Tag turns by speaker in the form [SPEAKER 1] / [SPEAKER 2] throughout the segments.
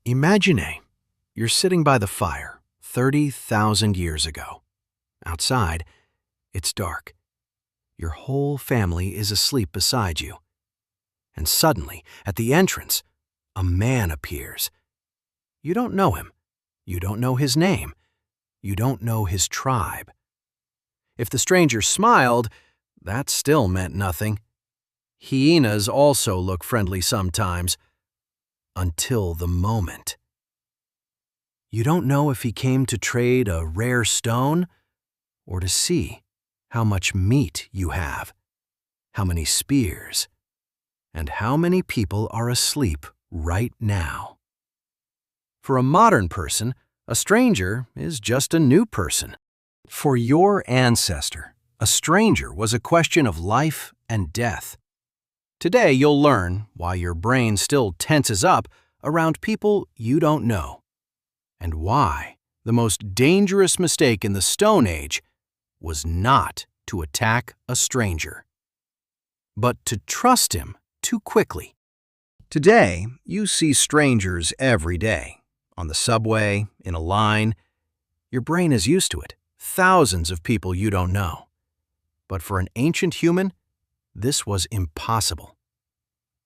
[SPEAKER 1] Imagine you're sitting by the fire 30,000 years ago. Outside, it's dark. Your whole family is asleep beside you. And suddenly, at the entrance, a man appears. You don't know him. You don't know his name. You don't know his tribe. If the stranger smiled, that still meant nothing. Hyenas also look friendly sometimes, until the moment. You don't know if he came to trade a rare stone or to see how much meat you have, how many spears, and how many people are asleep right now. For a modern person, a stranger is just a new person. For your ancestor, a stranger was a question of life and death. Today you'll learn why your brain still tenses up around people you don't know, and why the most dangerous mistake in the Stone Age was not to attack a stranger, but to trust him too quickly. Today, you see strangers every day, on the subway, in a line. Your brain is used to it, thousands of people you don't know. But for an ancient human, this was impossible.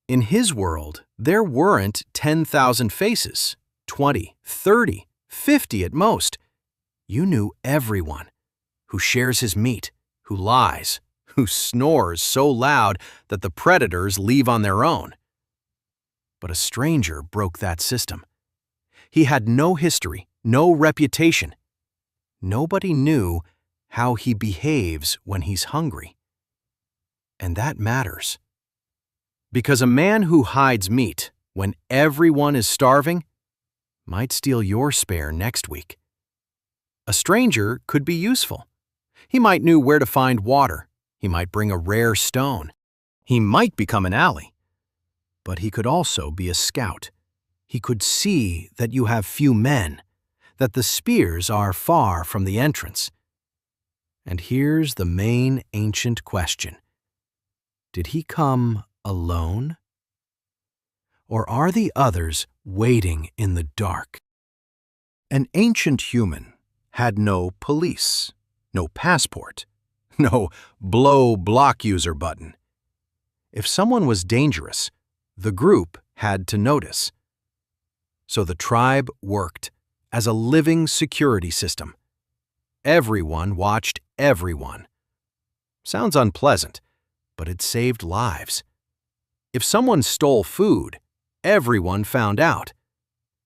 [SPEAKER 1] In his world, there weren't 10,000 faces, 20, 30, 50 at most. You knew everyone, who shares his meat, who lies, who snores so loud that the predators leave on their own. But a stranger broke that system. He had no history, no reputation. Nobody knew how he behaves when he's hungry. And that matters. Because a man who hides meat when everyone is starving might steal your spare next week. A stranger could be useful. He might know where to find water. He might bring a rare stone. He might become an ally. But he could also be a scout. He could see that you have few men, that the spears are far from the entrance. And here's the main ancient question. Did he come alone? Or are the others waiting in the dark? An ancient human had no police, no passport, no blow block user button. If someone was dangerous, the group had to notice. So the tribe worked as a living security system. Everyone watched everyone. Sounds unpleasant, but it saved lives. If someone stole food, everyone found out.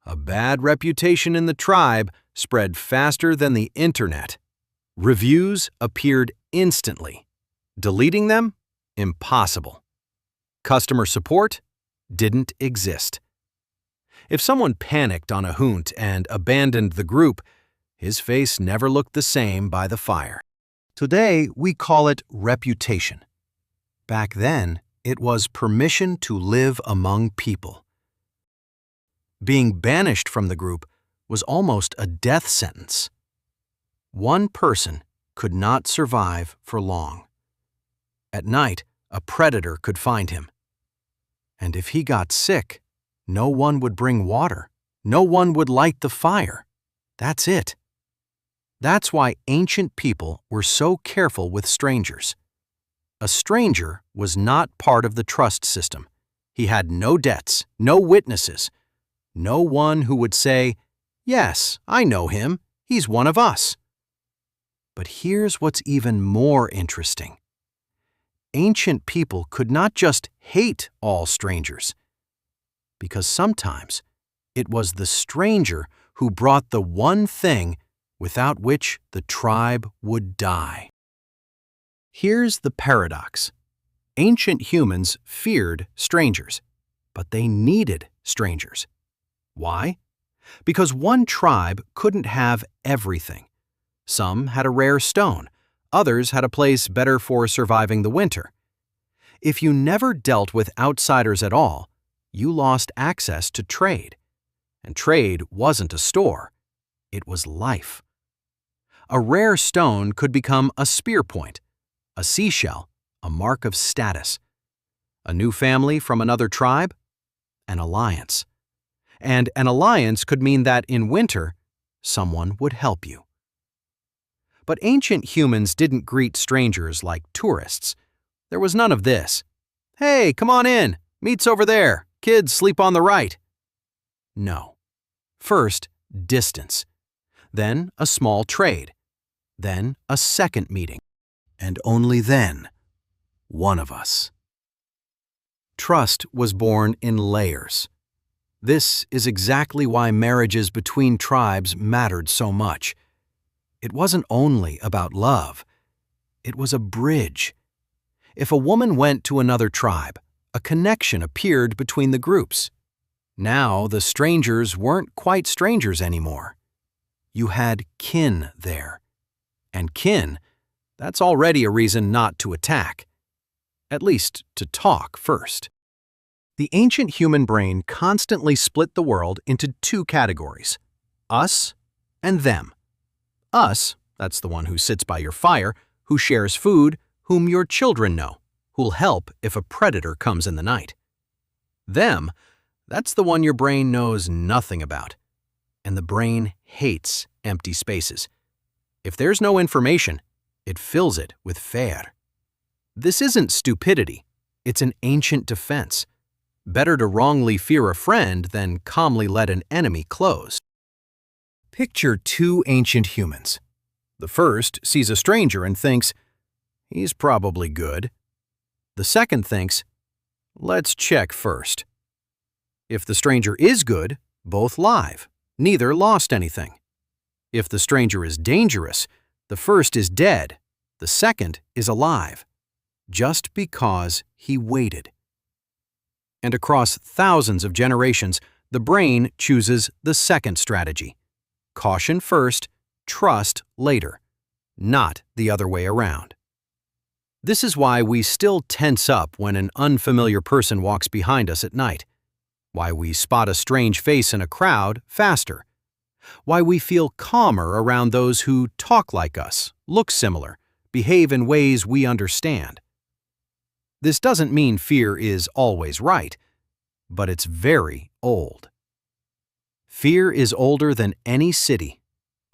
[SPEAKER 1] A bad reputation in the tribe spread faster than the internet. Reviews appeared instantly. Deleting them? Impossible. Customer support didn't exist. If someone panicked on a hunt and abandoned the group, his face never looked the same by the fire. Today, we call it reputation. Back then, it was permission to live among people. Being banished from the group was almost a death sentence. One person could not survive for long. At night, a predator could find him. And if he got sick, no one would bring water. No one would light the fire. That's it. That's why ancient people were so careful with strangers. A stranger was not part of the trust system. He had no debts, no witnesses, no one who would say, "Yes, I know him. He's one of us." But here's what's even more interesting. Ancient people could not just hate all strangers, because sometimes it was the stranger who brought the one thing without which the tribe would die. Here's the paradox. Ancient humans feared strangers, but they needed strangers. Why? Because one tribe couldn't have everything. Some had a rare stone, others had a place better for surviving the winter. If you never dealt with outsiders at all, you lost access to trade. And trade wasn't a store, it was life. A rare stone could become a spear point, a seashell, a mark of status. A new family from another tribe, an alliance. and an alliance could mean that in winter, someone would help you. But ancient humans didn't greet strangers like tourists. There was none of this. "Hey, come on in. Meat's over there. Kids sleep on the right." No. First, distance. Then a small trade. Then a second meeting. And only then, one of us. Trust was born in layers. This is exactly why marriages between tribes mattered so much. It wasn't only about love. It was a bridge. If a woman went to another tribe, a connection appeared between the groups. Now the strangers weren't quite strangers anymore. You had kin there. And kin, that's already a reason not to attack. At least to talk first. The ancient human brain constantly split the world into two categories: us and them. Us, that's the one who sits by your fire, who shares food, whom your children know, who'll help if a predator comes in the night. Them, that's the one your brain knows nothing about. And the brain hates empty spaces. If there's no information, it fills it with fear. This isn't stupidity. It's an ancient defense. Better to wrongly fear a friend than calmly let an enemy close. Picture two ancient humans. The first sees a stranger and thinks, "He's probably good." The second thinks, "Let's check first." If the stranger is good, both live. Neither lost anything. If the stranger is dangerous, the first is dead, the second is alive, just because he waited. And across thousands of generations, the brain chooses the second strategy. Caution first, trust later, not the other way around. This is why we still tense up when an unfamiliar person walks behind us at night, why we spot a strange face in a crowd faster, why we feel calmer around those who talk like us, look similar, behave in ways we understand. This doesn't mean fear is always right, but it's very old. Fear is older than any city,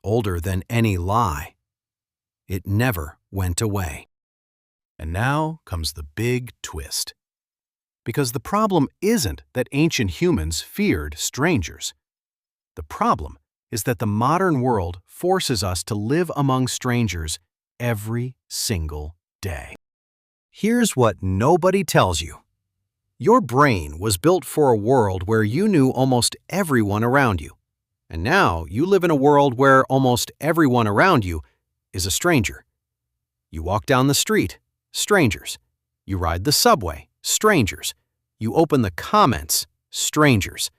[SPEAKER 1] older than any lie. It never went away. And now comes the big twist. Because the problem isn't that ancient humans feared strangers. The problem is that the modern world forces us to live among strangers every single day. Here's what nobody tells you. Your brain was built for a world where you knew almost everyone around you. And now you live in a world where almost everyone around you is a stranger. You walk down the street, strangers. You ride the subway, strangers. You open the comments, strangers.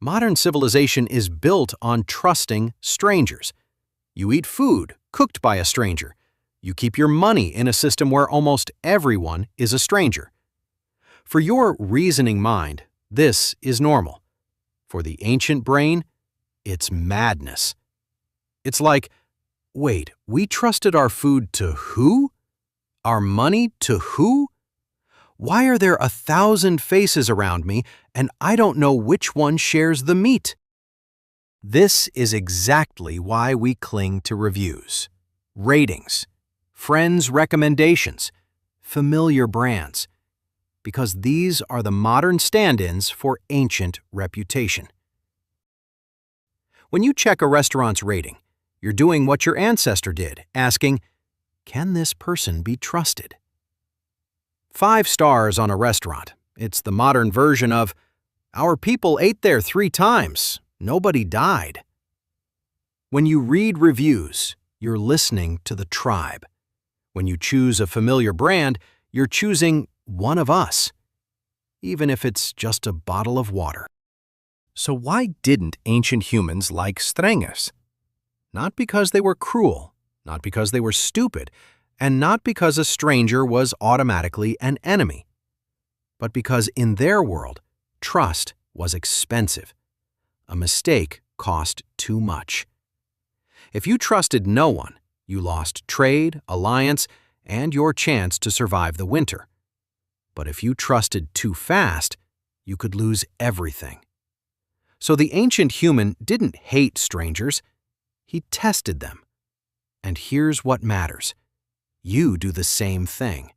[SPEAKER 1] Modern civilization is built on trusting strangers. You eat food cooked by a stranger. You keep your money in a system where almost everyone is a stranger. For your reasoning mind, this is normal. For the ancient brain, it's madness. It's like, wait, we trusted our food to who? Our money to who? Why are there 1,000 faces around me and I don't know which one shares the meat? This is exactly why we cling to reviews, ratings, friends' recommendations, familiar brands, because these are the modern stand-ins for ancient reputation. When you check a restaurant's rating, you're doing what your ancestor did, asking, can this person be trusted? 5 stars on a restaurant. It's the modern version of, our people ate there 3 times. Nobody died. When you read reviews, you're listening to the tribe. When you choose a familiar brand, you're choosing one of us, even if it's just a bottle of water. So why didn't ancient humans like strangers? Not because they were cruel, not because they were stupid, and not because a stranger was automatically an enemy, but because in their world, trust was expensive. A mistake cost too much. If you trusted no one, you lost trade, alliance, and your chance to survive the winter. But if you trusted too fast, you could lose everything. So the ancient human didn't hate strangers, he tested them. And here's what matters. You do the same thing.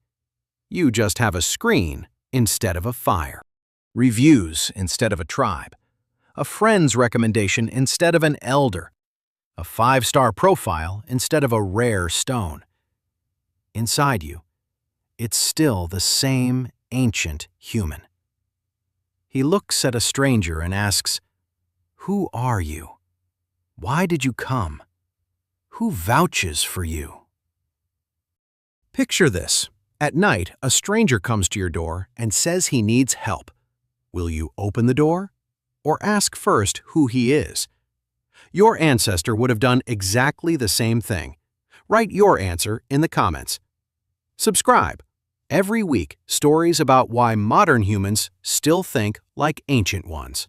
[SPEAKER 1] You just have a screen instead of a fire, reviews instead of a tribe, a friend's recommendation instead of an elder, a 5-star profile instead of a rare stone. Inside you, it's still the same ancient human. He looks at a stranger and asks, "Who are you? Why did you come? Who vouches for you?" Picture this. At night, a stranger comes to your door and says he needs help. Will you open the door or ask first who he is? Your ancestor would have done exactly the same thing. Write your answer in the comments. Subscribe. Every week, stories about why modern humans still think like ancient ones.